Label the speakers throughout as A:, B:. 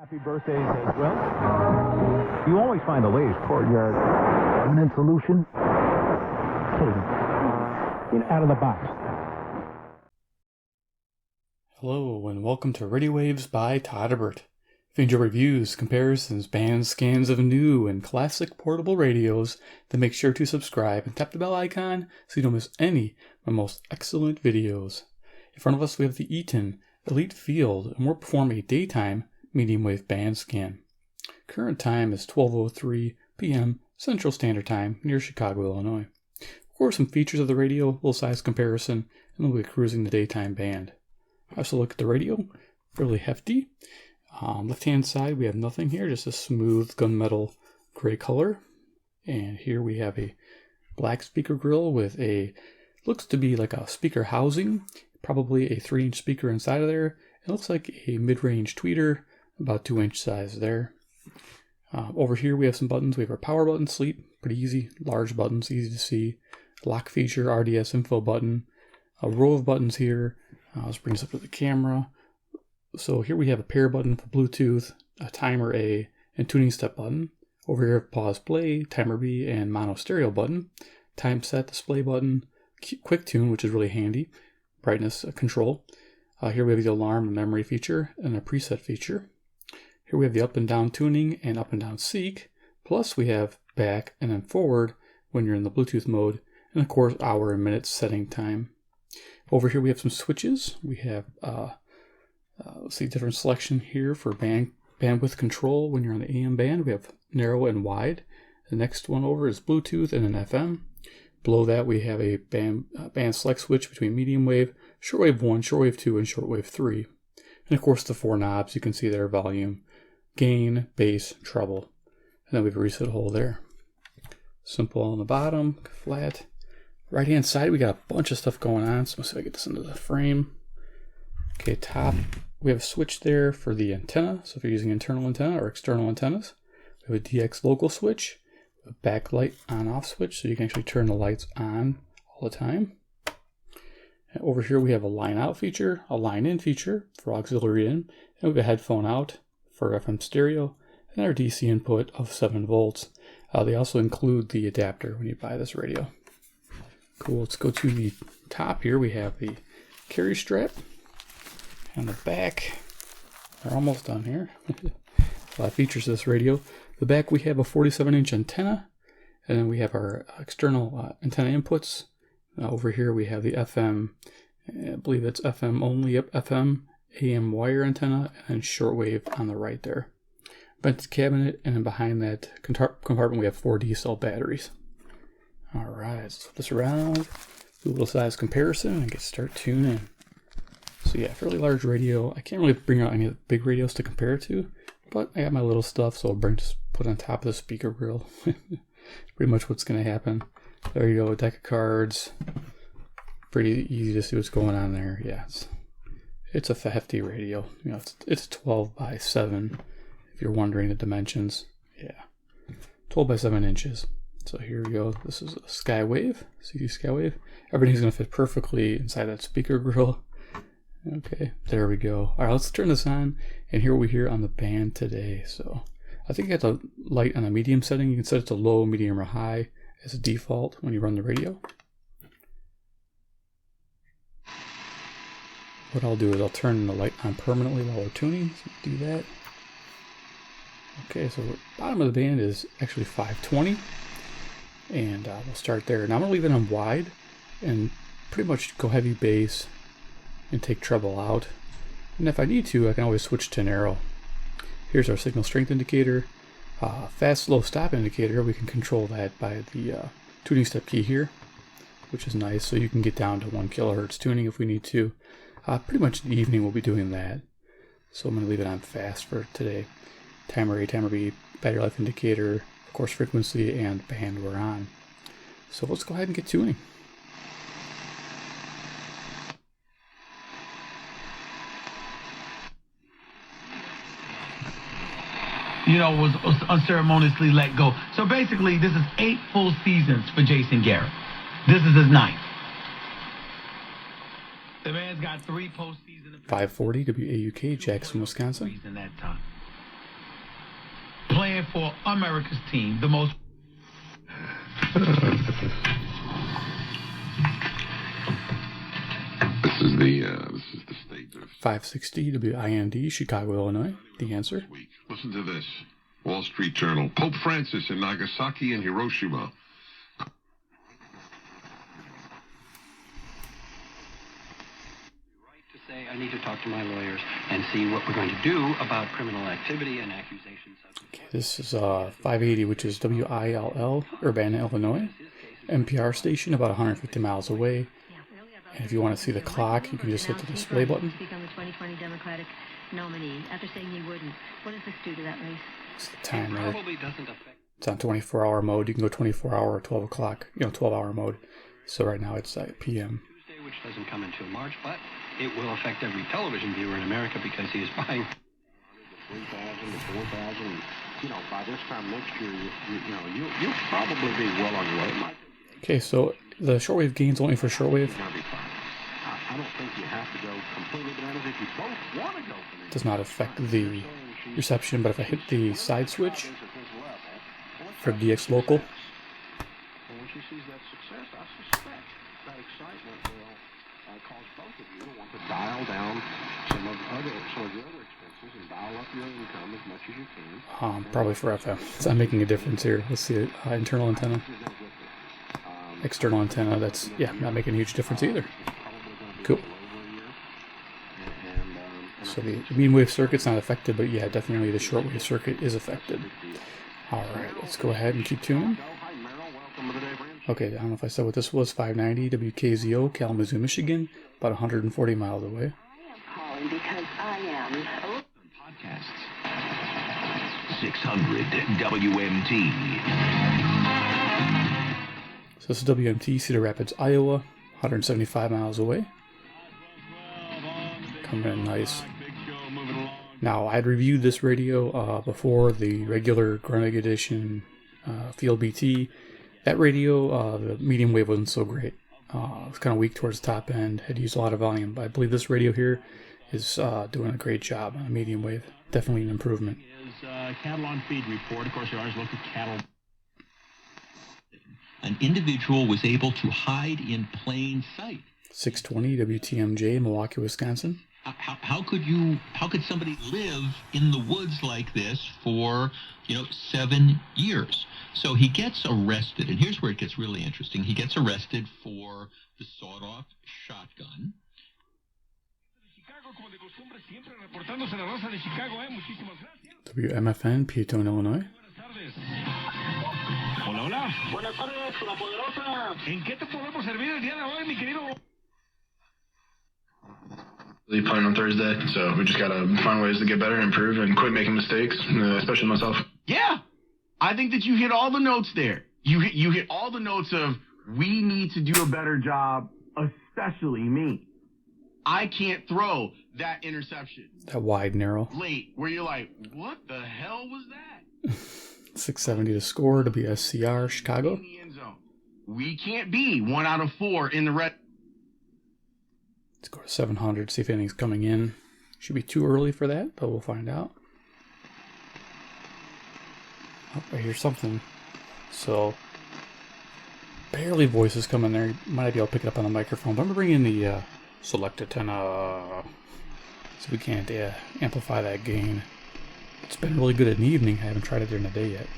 A: Happy birthdays as well. You always find the latest courtyard permanent solution. Out of the box.
B: Hello and welcome to Radio Waves by Todderbert. If you enjoy reviews, comparisons, bands, scans of new and classic portable radios, then make sure to subscribe and tap the bell icon so you don't miss any of my most excellent videos. In front of us we have the Eaton Elite Field, and we'll perform a daytime medium wave band scan. Current time is 12:03 p.m. Central Standard Time near Chicago, Illinois. Of course, some features of the radio, little size comparison, and we'll be cruising the daytime band. Also look at the radio, fairly hefty. Left hand side we have nothing here, just a smooth gunmetal gray color. And here we have a black speaker grill with a, looks to be like a speaker housing, probably a 3-inch speaker inside of there. It looks like a mid-range tweeter, about 2-inch size there. Over here we have some buttons. We have our power button, sleep, pretty easy, large buttons, easy to see. Lock feature, RDS info button, a row of buttons here. Let's bring this up to the camera. So here we have a pair button for Bluetooth, a timer A, and tuning step button. Over here, pause play, timer B, and mono stereo button. Time set display button, quick tune, which is really handy. Brightness control. Here we have the alarm and memory feature, and a preset feature. Here we have the up and down tuning and up and down seek. Plus we have back and then forward when you're in the Bluetooth mode. And of course, hour and minute setting time. Over here we have some switches. We have, let's see, different selection here for bandwidth control when you're on the AM band. We have narrow and wide. The next one over is Bluetooth and an FM. Below that we have a band select switch between medium wave, shortwave 1, shortwave 2, and shortwave 3. And of course the 4 knobs, you can see there, volume, gain, bass, treble. And then we have a reset hole there. Simple on the bottom, flat. Right hand side, we got a bunch of stuff going on. So let's see if I get this into the frame. Okay, top, we have a switch there for the antenna. So if you're using internal antenna or external antennas, we have a DX local switch, a backlight on off switch, so you can actually turn the lights on all the time. And over here we have a line out feature, a line in feature for auxiliary in, and we have a headphone out for FM stereo, and our DC input of 7 volts. They also include the adapter when you buy this radio. Cool, let's go to the top here. We have the carry strap. On the back, we're almost done here. A lot of features to this radio. The back we have a 47-inch antenna, and then we have our external antenna inputs. Over here we have the FM, I believe it's FM only, yep, FM, AM wire antenna, and shortwave on the right there. Vented cabinet, and then behind that compartment we have 4 D-cell batteries. Alright, let's flip this around, do a little size comparison, and start tuning. So yeah, fairly large radio. I can't really bring out any of the big radios to compare it to, but I got my little stuff, so I'll just put on top of the speaker grill. Pretty much what's going to happen. There you go, a deck of cards. Pretty easy to see what's going on there. Yeah, it's a hefty radio. You know, it's 12 by 7. If you're wondering the dimensions, yeah, 12 by 7 inches. So here we go. This is a Skywave, CD Skywave. Everything's going to fit perfectly inside that speaker grill. Okay, there we go. All right, let's turn this on and hear what we hear on the band today. So I think you got the light on a medium setting. You can set it to low, medium, or high as a default when you run the radio. What I'll do is I'll turn the light on permanently while we're tuning. So do that. Okay, so the bottom of the band is actually 520. And we'll start there. Now I'm going to leave it on wide and pretty much go heavy bass and take treble out. And if I need to, I can always switch to narrow. Here's our signal strength indicator. Fast, slow, stop indicator. We can control that by the tuning step key here, which is nice. So you can get down to 1 kilohertz tuning if we need to. Pretty much in the evening we'll be doing that. So I'm going to leave it on fast for today. Timer A, timer B, battery life indicator, of course frequency, and band we're on. So let's go ahead and get tuning.
C: You know, was unceremoniously let go. So basically, this is 8 full seasons for Jason Garrett. This is his 9th. The man's got 3 postseason.
B: 540 WAUK, Jackson, Wisconsin.
C: In that time. playing for America's team, the most.
D: This is the state of
B: 560 WIND, Chicago, Illinois. The answer.
D: week. Listen to this. Wall Street Journal. Pope Francis in Nagasaki and Hiroshima.
E: Say I need to talk to my lawyers and see what we're going to do about criminal activity and accusations of...
B: Okay, this is 580, which is WILL, Urbana, Illinois. NPR station, about 150 miles away. And if you want to see the clock, you can just hit the display button.
F: Speak on the 2020 Democratic nominee after saying he wouldn't. What does this do to that race?
B: It's the time there.
E: Probably doesn't affect...
B: It's on 24-hour mode. You can go 24-hour or 12 o'clock, 12-hour mode. So right now it's PM.
E: Tuesday, which doesn't come until March, but it will affect every television viewer in America because he is buying
G: 3,000 to 4,000. By this time next year, you'll probably be well on your way.
B: Okay, so the shortwave gain's only for shortwave.
G: I don't think you have to go completely bananas if you both want to go.
B: Does not affect the reception, but if I hit the side switch for DX local,
G: And when she sees that success, I suspect that excitement will cause both of you to want to dial down some of the other expenses and dial up your income as much as you can.
B: probably for FM. It's not making a difference here. Let's see it. Internal antenna. External antenna, that's, not making a huge difference either. Cool. So the mean wave circuit's not affected, but yeah, definitely the shortwave circuit is affected. Alright, let's go ahead and keep tuning. Okay, I don't know if I said what this was. 590 WKZO, Kalamazoo, Michigan, about 140 miles away.
F: Calling because I am.
H: Podcasts. 600 WMT.
B: So this is WMT, Cedar Rapids, Iowa, 175 miles away. Coming in nice. Now, I'd reviewed this radio before the regular Grunnig edition Field BT. That radio, the medium wave wasn't so great. It was kind of weak towards the top end, had used a lot of volume, but I believe this radio here is doing a great job on medium wave. Definitely an improvement.
I: Cattle on feed report. Of course, there are local cattle.
H: An individual was able to hide in plain sight.
B: 620 WTMJ, Milwaukee, Wisconsin.
H: How could somebody live in the woods like this for 7 years? So he gets arrested, and here's where it gets really interesting. He gets arrested for the sawed-off shotgun.
B: WMFN, Eton, Illinois.
I: Hola, hola. Buenas tardes, la poderosa. ¿En qué te podemos servir el día de hoy, mi querido?
J: They playing on Thursday, so we just gotta find ways to get better and improve and quit making mistakes, especially myself.
K: Yeah, I think that you hit all the notes there. You hit all the notes of we need to do a better job, especially me. I can't throw that interception.
B: That wide, narrow.
K: Late, where you're like, what the hell was that?
B: 670 to score, WSCR, Chicago.
K: In the end zone. We can't be 1 out of 4 in the red.
B: Let's go to 700, see if anything's coming in. Should be too early for that, but we'll find out. Oh, I hear something. So, barely voices coming there. You might be able to pick it up on the microphone. But I'm going to bring in the select antenna. So we can't amplify that gain. It's been really good in the evening. I haven't tried it during the day yet.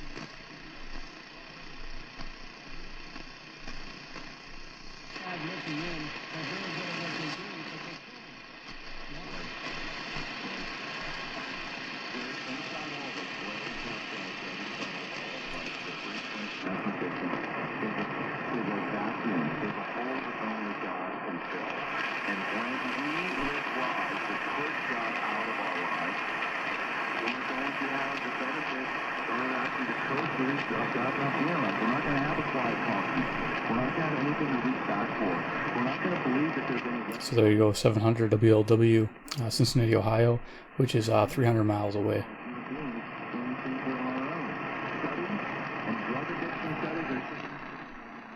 B: So there you go, 700 WLW, Cincinnati, Ohio, which is 300 miles away.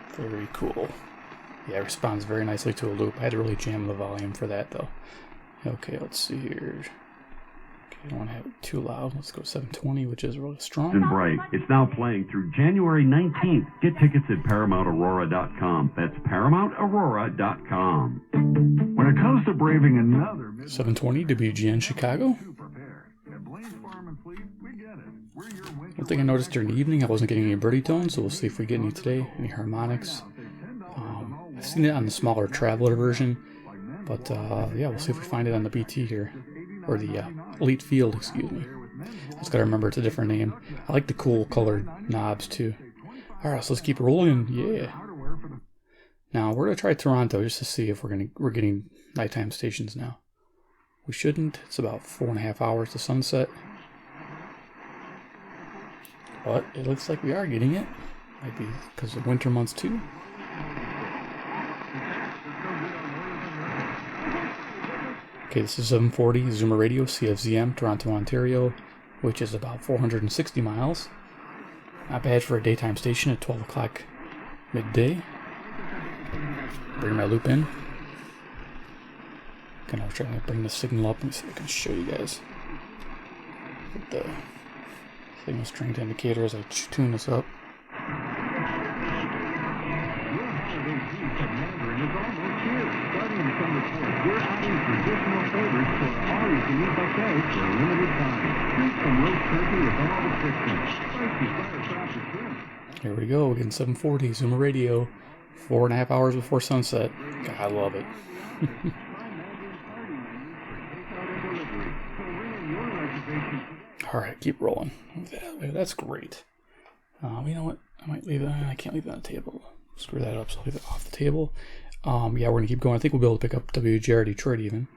B: Very cool. Yeah, it responds very nicely to a loop. I had to really jam the volume for that, though. Okay, let's see here. don't want to have it too loud. Let's go 720, which is really strong.
L: And bright. It's now playing through January 19th. Get tickets at ParamountAurora.com. That's ParamountAurora.com. When it comes to braving another
B: 720 WGN Chicago. One thing I noticed during the evening, I wasn't getting any birdie tones, so we'll see if we get any today. Any harmonics. I've seen it on the smaller Traveler version, but yeah, we'll see if we find it on the BT here. Or the Elite Field, excuse me. Just gotta remember it's a different name. I like the cool colored knobs too. Alright, so let's keep rolling. Yeah. Now we're gonna try Toronto just to see if we're getting nighttime stations now. We shouldn't. It's about 4.5 hours to sunset. But it looks like we are getting it. Might be because of winter months too. Okay, this is 740 Zoomer Radio, CFZM, Toronto, Ontario, which is about 460 miles. Not bad for a daytime station at 12 o'clock midday. Bring my loop in. Gonna try to bring the signal up and see if I can show you guys. Put the signal strength indicator as I tune this up.
L: We're adding traditional flavors for all you can eat buffet for a limited time. Eat some roast turkey with all the fixings. Spicy firecracker shrimp.
B: Here we go, again 740 Zoomer Radio, 4.5 hours before sunset. God, I love it. Alright, keep rolling. That's great. You know what? I might leave that. I can't leave that on the table. Screw that up, so I'll leave it off the table. Yeah, we're going to keep going. I think we'll be able to pick up WGR Detroit even.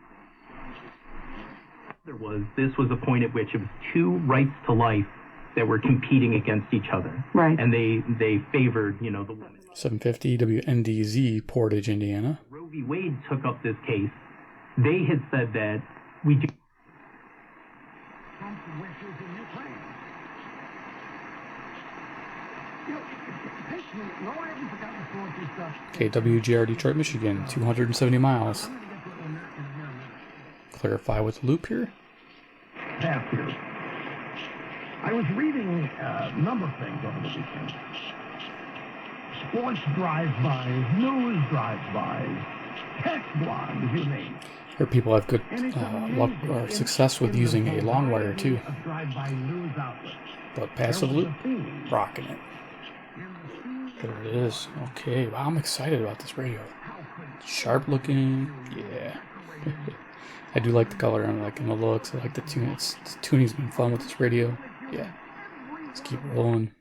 M: This was a point at which it was two rights to life that were competing against each other.
N: Right.
M: And they favored, the women.
B: 750 WNDZ, Portage, Indiana.
M: Roe v. Wade took up this case. They had said that we do...
B: Okay, WGR Detroit, Michigan, 270 miles. Clarify with the loop here.
O: I was reading a number of things over the weekend. Sports drive-bys, news drive-bys, text blogs, you name it.
B: Here people have good luck or success with using a long wire too. But passive loop, rocking it. There it is. Okay, wow, I'm excited about this radio. Sharp looking, yeah. I do like the color and the looks. I like the tune. The tuning's been fun with this radio. Yeah. Let's keep rolling.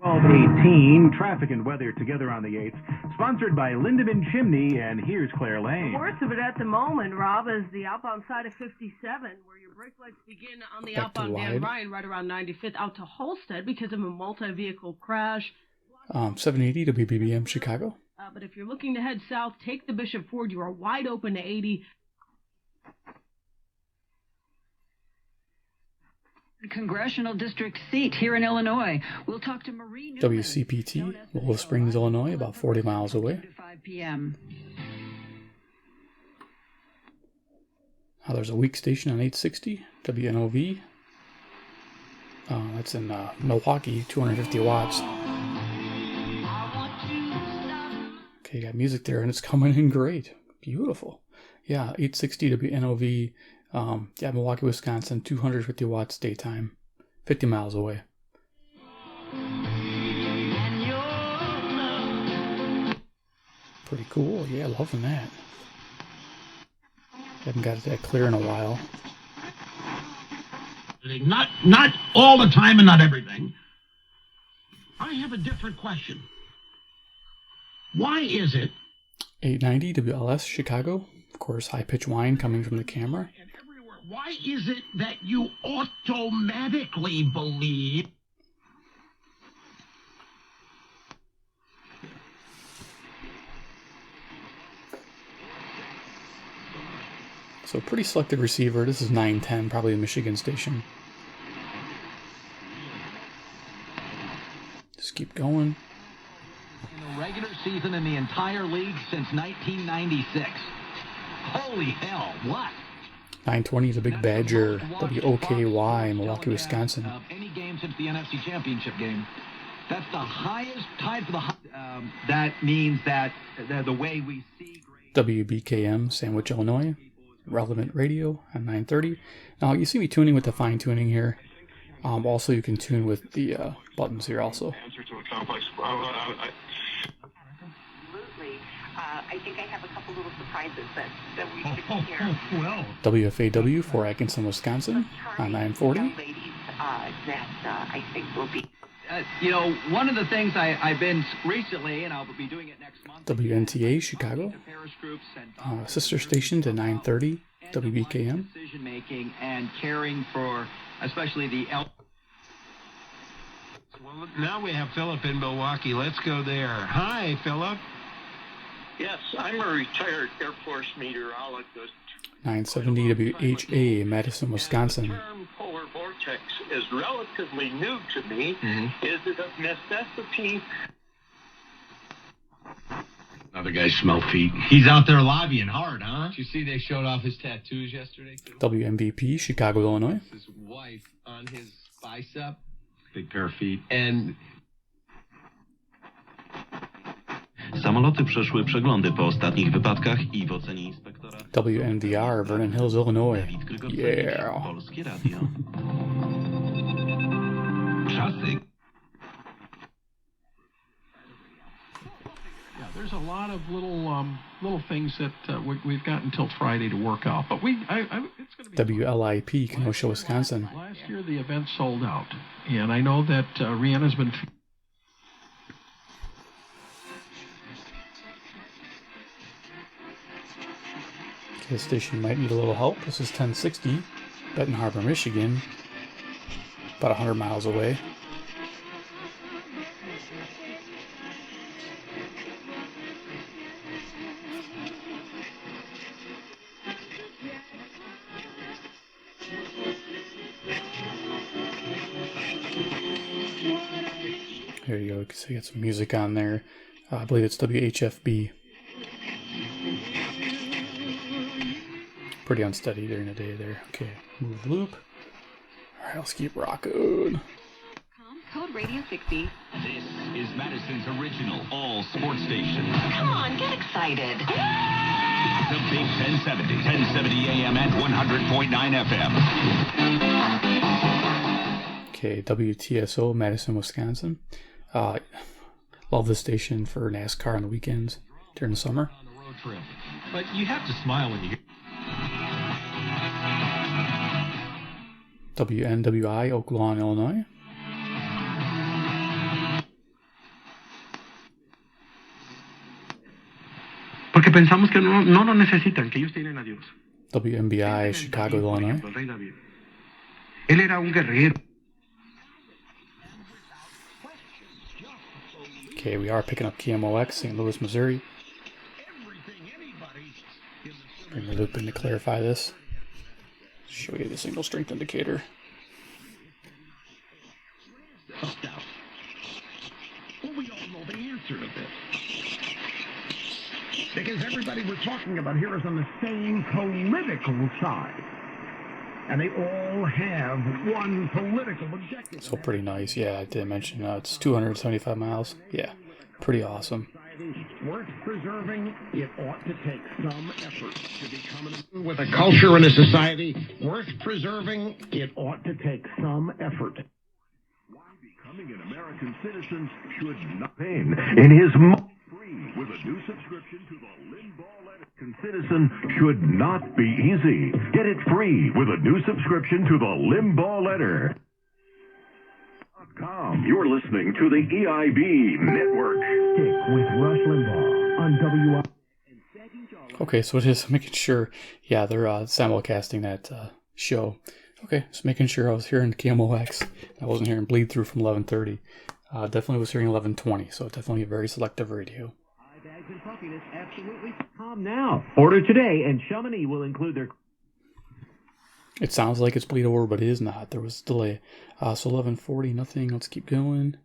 P: 12:18, traffic and weather together on the 8th. Sponsored by Lindemann Chimney, and here's Claire Lane.
N: The worst of it at the moment, Rob, is the outbound side of 57, where your brake lights begin on the outbound Dan Ryan right around 95th out to Holstead because of a multi-vehicle crash.
B: 780 WBBM Chicago.
N: But if you're looking to head south, take the Bishop Ford. You are wide open to 80.
Q: Congressional district seat here in Illinois. We'll talk to Marie Newman.
B: WCPT, Willow Springs, Illinois, about 40 miles away.
Q: 5 p.m.
B: There's a weak station on 860, WNOV. That's in Milwaukee, 250 watts. Okay, got music there, and it's coming in great. Beautiful. Yeah, 860 WNOV. Yeah, Milwaukee, Wisconsin, 250 watts daytime, 50 miles away. Pretty cool. Yeah, loving that. Haven't got it that clear in a while.
I: Not all the time and not everything. I have a different question. Why is it
B: 890 WLS Chicago? Of course, high-pitch whine coming from the camera.
I: Why is it that you automatically believe?
B: So pretty selected receiver. This is 910, probably a Michigan station. Just keep going.
R: In the regular season in the entire league since 1996. Holy hell, what?
B: 920 The Big Badger, WOKY, Milwaukee, Wisconsin.
R: Any game since the NFC Championship game. That's the highest tied for the. That means that the way we see.
B: WBKM, Sandwich, Illinois. Relevant Radio on 930. Now you see me tuning with the fine tuning here. Also, you can tune with the buttons here also.
F: Absolutely. I think I have a couple little surprises that we should hear.
I: Well.
B: WFAW for Atkinson, Wisconsin on 940.
F: Ladies, that I think will be.
R: One of the things I've been recently, and I'll be doing it next month.
B: WNTA, Chicago. Sister station to 930, WBKM.
R: Decision making and caring for, especially the.
I: Well, now we have Philip in Milwaukee. Let's go there. Hi, Philip.
S: Yes, I'm a retired Air Force meteorologist.
B: 970 WHA, Madison, Wisconsin.
S: The term polar vortex is relatively new to me. Is it of necessity?
I: Another guy smell feet. He's out there lobbying hard, huh?
T: Did you see they showed off his tattoos yesterday?
B: WMVP, Chicago, Illinois.
T: His wife on his bicep.
I: Big pair of feet.
T: And
U: Samoloty przeszły przeglądy po ostatnich wypadkach i w ocenie inspektora.
B: WNVR, Vernon Hills, Illinois. Yeah.
U: Polskie Radio.
I: Czasy. Yeah, there's a lot of little things that we've got until Friday to work out, but it's going to be
B: WLIP, Kenosha, Wisconsin.
I: Last year the event sold out, and I know that Rihanna's been.
B: This station might need a little help. This is 1060, Benton Harbor, Michigan, about 100 miles away. There you go. So you get some music on there. I believe it's WHFB. Pretty unsteady during the day there. Okay, move the loop. Alright, let's keep rocking.
Q: Code Radio 60.
V: This is Madison's original all sports station.
Q: Come on, get excited.
V: The Big 1070 AM and 100.9 FM.
B: Okay, WTSO, Madison, Wisconsin. Love this station for NASCAR on the weekends during the summer.
T: On the road trip. But you have to smile when you hear.
B: WNWI, Oak Lawn, Illinois.
G: Porque pensamos que no lo necesitan, que ellos tienen a Dios.
B: WMBI, Chicago, Illinois.
G: Él era un guerrero.
B: Okay, we are picking up KMOX, St. Louis, Missouri. Bring the loop in to clarify this. Show you the single strength indicator.
I: Well, we all know the answer to this. Because everybody we're talking about here is on the same political side. And they all have one political objective.
B: So pretty nice. Yeah, I did mention it's 275 miles. Yeah, pretty awesome.
I: Worth preserving, it ought to take some effort to become with a culture and a society worth preserving, it ought to take some effort.
L: Why becoming an American citizen should not pay in his free with a new subscription to the Limbaugh Letter. Citizen should not be easy. Get it free with a new subscription to the Limbaugh Letter. You're listening to the EIB Network.
O: With Rush Limbaugh on WI.
B: Okay, so just making sure, yeah, they're simulcasting that show. Okay, just making sure I was hearing KMOX. I wasn't hearing bleed through from 1130. Definitely was hearing 1120, so definitely a very selective radio.
W: High bags and puffiness, absolutely calm now. Order today, and Chamonix will include their...
B: It sounds like it's bleed over, but it is not. There was a delay. So 1140, nothing. Let's keep going.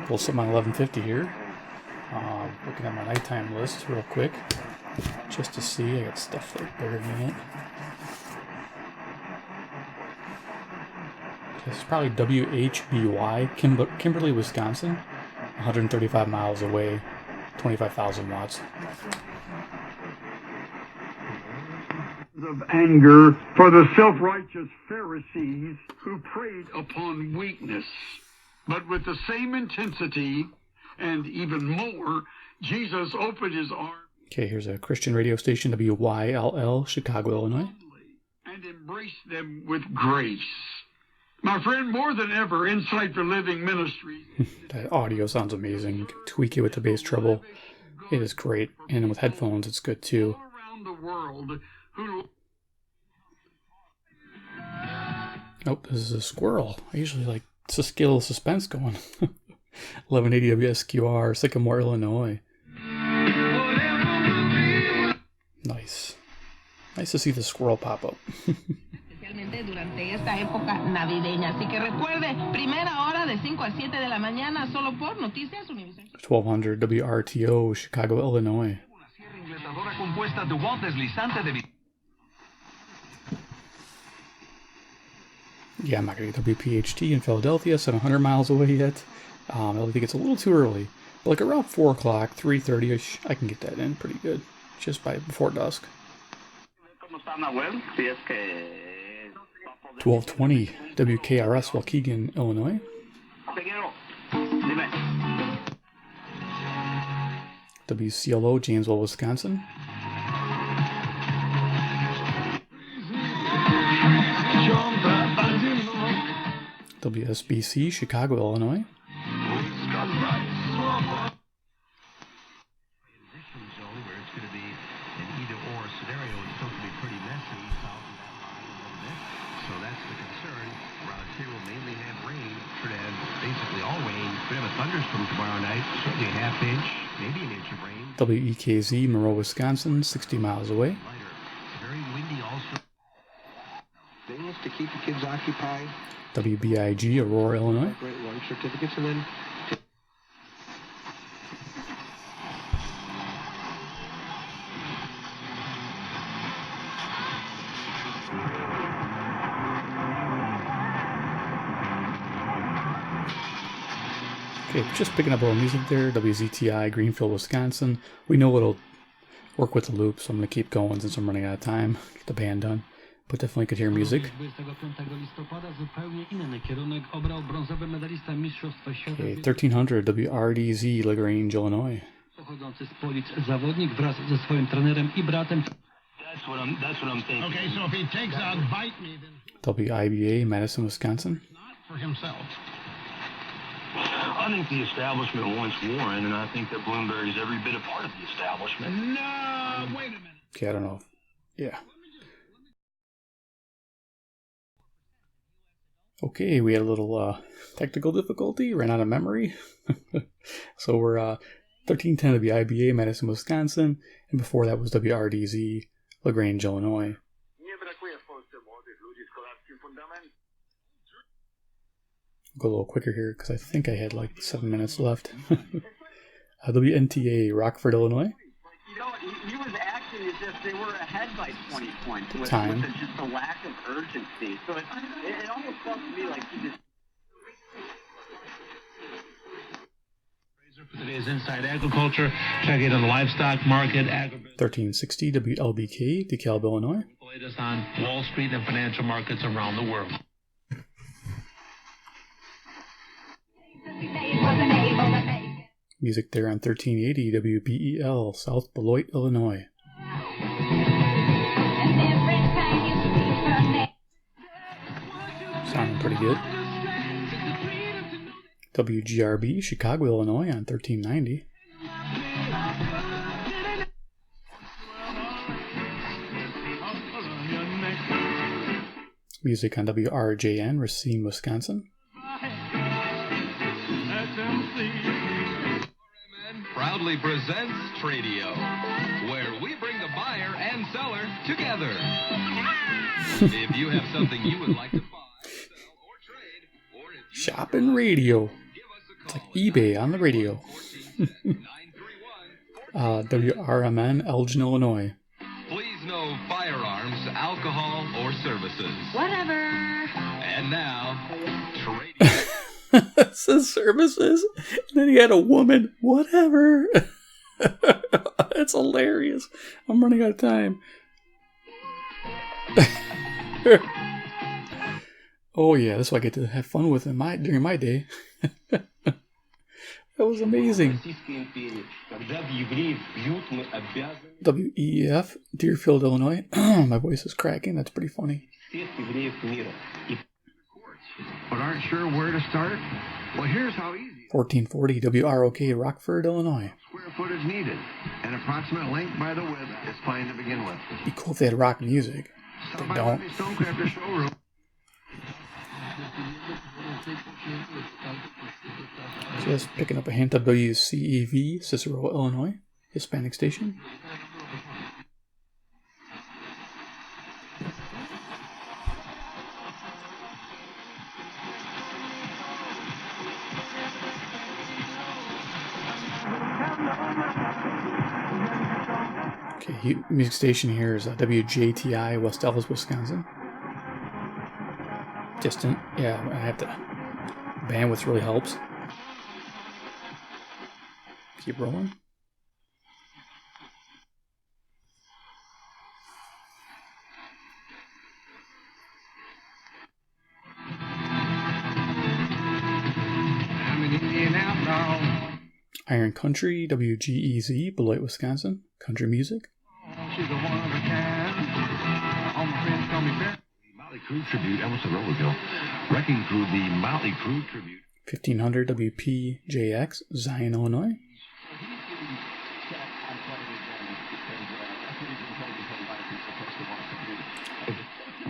B: pull something on 1150 here. Looking at my nighttime list real quick, just to see. I got stuff like buried in it. This is probably WHBY, Kimberly, Wisconsin. 135 miles away, 25,000 watts.
I: Of anger for the self-righteous Pharisees who preyed upon weakness. But with the same intensity and even more, Jesus opened his arms.
B: Okay, here's a Christian radio station, WYLL, Chicago, Illinois.
I: And embraced them with grace. My friend, more than ever, Insight for Living Ministries.
B: That audio sounds amazing. You can tweak it with the bass treble. It is great. And with headphones, it's good too.
I: Around the world who...
B: Oh, this is a squirrel. I usually like to scale of suspense going. 1180 WSQR, Sycamore, Illinois. Nice. Nice to see the squirrel pop up.
A: Durante esta época navideña. Así que recuerde, primera hora de 5 a 7 de la mañana, solo por Noticias Univision.
B: 1200 WRTO, Chicago, Illinois. Yeah, I'm not going to get WPHT in Philadelphia, 700 miles away yet. I think it's a little too early. But like around 4 o'clock, 3:30ish, I can get that in pretty good. Just before dusk. 1220 WKRS, Waukegan, Illinois. WCLO, Janesville, Wisconsin. WSBC, Chicago, Illinois.
C: Thunderstorm tomorrow night, certainly a half inch, maybe an inch of rain.
B: WEKZ, Monroe, Wisconsin, 60 miles away.
C: Very windy also.
G: Things to keep the kids occupied.
B: WBIG, Aurora, Illinois.
G: Great lunch certificates, and then...
B: Okay, just picking up a little music there. WZTI, Greenfield, Wisconsin. We know it'll work with the loop, so I'm going to keep going since I'm running out of time. Get the band done. But definitely could hear music. Okay, 1300 WRDZ, LaGrange, Illinois.
I: That's what I'm thinking. Okay, so if he takes out Bite Me, then...
B: WIBA, Madison, Wisconsin.
I: For himself.
S: I think the establishment wants Warren, and I think that Bloomberg is every bit a part of the establishment.
I: No, wait a minute.
B: Okay, I don't know. Yeah. Okay, we had a little technical difficulty, ran out of memory. So we're 1310 of the IBA, Madison, Wisconsin, and before that was WRDZ, LaGrange, Illinois. Go a little quicker here because I think I had like 7 minutes left. WNTA, Rockford, Illinois.
D: You know, he was acting as if they were ahead by 20 points with just a lack of urgency. So it almost felt to me like he just...
C: For today's Inside Agriculture, check it on the livestock market.
B: 1360 WLBK, DeKalb, Illinois.
C: The latest on Wall Street and financial markets around the world.
B: Music there on 1380 WBEL, South Beloit, Illinois. Sounding pretty good. WGRB, Chicago, Illinois on 1390. Music on WRJN, Racine, Wisconsin.
X: Proudly presents Tradio, where we bring the buyer and seller together. If you have something you would like to buy, sell, or trade, or if
B: Shopping Radio. It's like eBay on the radio. WRMN, Elgin, Illinois.
X: Please no firearms, alcohol, or services.
F: Whatever.
X: And now, trading.
B: It says services. And then he had a woman. Whatever. It's hilarious. I'm running out of time. Oh yeah, that's what I get to have fun with during my day. That was amazing. WEF, Deerfield, Illinois. My voice is cracking. That's pretty funny.
G: But aren't sure where to start? Well, here's how easy.
B: 1440 WROK, Rockford, Illinois.
G: Square footage needed. An approximate length by the width is fine to begin with.
B: Be cool if they had rock music. They don't.
G: Stonecrafter showroom.
B: Just picking up a hint of WCEV, Cicero, Illinois, Hispanic station. Okay, music station here is WJTI, West Ellis, Wisconsin. Distant, yeah, I have to. Bandwidth really helps. Keep rolling.
G: I'm an Indian outlaw.
B: Iron Country, WGEZ, Beloit, Wisconsin. Country music.
G: She's a one of a kind. All my friends call me Bear. Motley Crue tribute, Emerson Roller Hill. Wrecking Crew, the Motley Crue tribute.
B: 1500 WPJX, Zion, Illinois.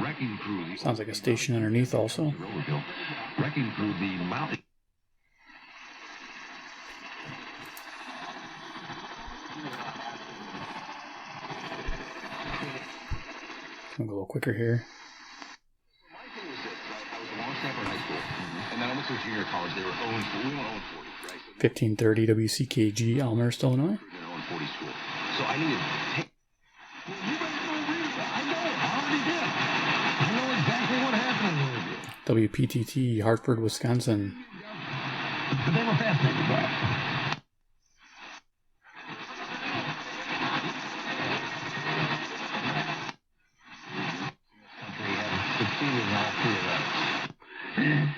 G: Wrecking Crew.
B: Sounds like a station underneath also.
G: Wrecking Crew, the Motley.
B: I'm going to go a little quicker here.
G: My thing was this, right? I was a long snapper in high school, and then I went to a junior college. They were 0-4. We went 0-40, right? So
B: 1530 WCKG, Elmhurst, Illinois.
G: 0-40 school. So I needed to take. Well, you better go read it. I know it. I already did. I know exactly what happened in the review.
B: WPTT, Hartford, Wisconsin.
G: But they were fascinated by it.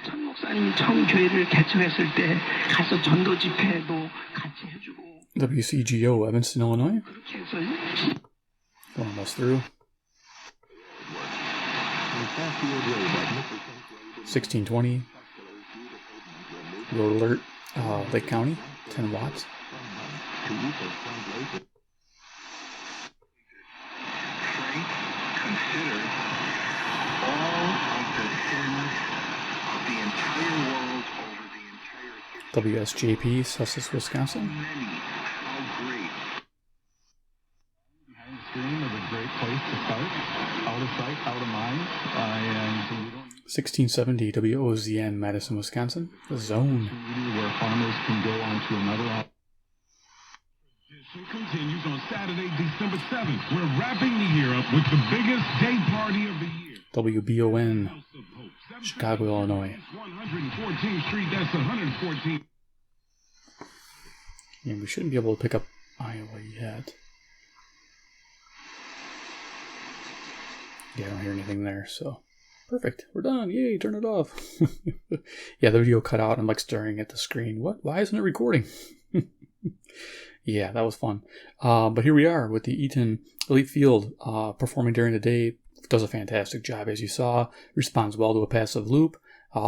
E: 전 목사님이 처음 교회를 개척했을 때 가서 전도 집회도 같이 해주고.
B: WCGO, Evanston, Illinois.
E: 그렇게 해서
B: We're almost through. 1620. Road alert, Lake County, 10 watts.
E: Frank considered all of the sins of the entire world over the entire
B: WSJP, Sussex, Wisconsin.
E: many. How great.
H: Behind the screen is a great place to start. Out of sight, out of mind. And we don't
B: 1670 WOZN, Madison, Wisconsin. The Zone.
H: where farmers can go on to another. Tradition continues on Saturday, December 7th. We're wrapping the year up with the biggest day party of the year.
B: WBON, Chicago, Illinois.
H: 114th Street, that's 114.
B: Yeah, we shouldn't be able to pick up Iowa yet. Yeah, I don't hear anything there, so perfect. We're done. Yay, turn it off. Yeah, the video cut out. I'm like staring at the screen. What? Why isn't it recording? Yeah, that was fun. But here we are with the Eaton Elite Field performing during the day. Does a fantastic job, as you saw. Responds well to a passive loop.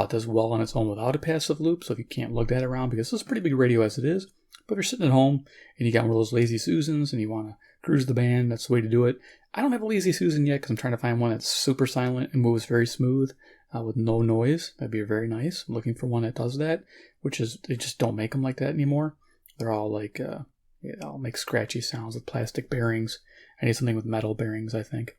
B: Does well on its own without a passive loop, so if you can't lug that around, because this is a pretty big radio as it is. But if you're sitting at home and you got one of those Lazy Susans and you want to cruise the band, that's the way to do it. I don't have a Lazy Susan yet because I'm trying to find one that's super silent and moves very smooth with no noise. That'd be very nice. I'm looking for one that does that, which is, they just don't make them like that anymore. They're all like, I'll make scratchy sounds with plastic bearings. I need something with metal bearings, I think.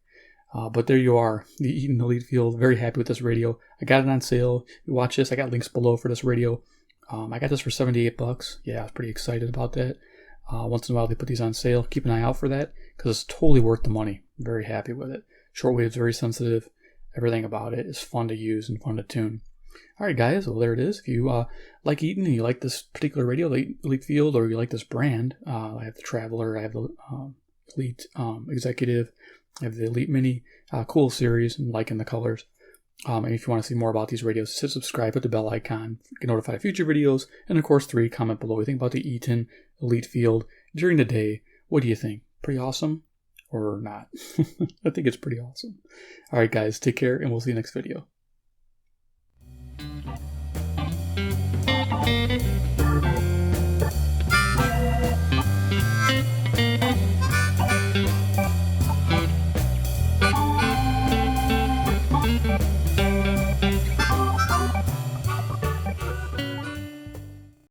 B: But there you are, the Eaton Elite Field. Very happy with this radio. I got it on sale. You watch this. I got links below for this radio. I got this for $78. Yeah, I was pretty excited about that. Once in a while they put these on sale. Keep an eye out for that because it's totally worth the money. I'm very happy with it. Shortwave is very sensitive. Everything about it is fun to use and fun to tune. All right, guys. Well, there it is. If you like Eaton and you like this particular radio, the Elite Field, or you like this brand, I have the Traveler, I have the Elite Executive, I have the Elite Mini. Cool series. I'm liking the colors. And if you want to see more about these radios, hit subscribe, hit the bell icon, get notified of future videos, and of course 3, comment below what you think about the Eaton Elite Field during the day. What do you think? Pretty awesome or not? I think it's pretty awesome. Alright guys, take care and we'll see you next video.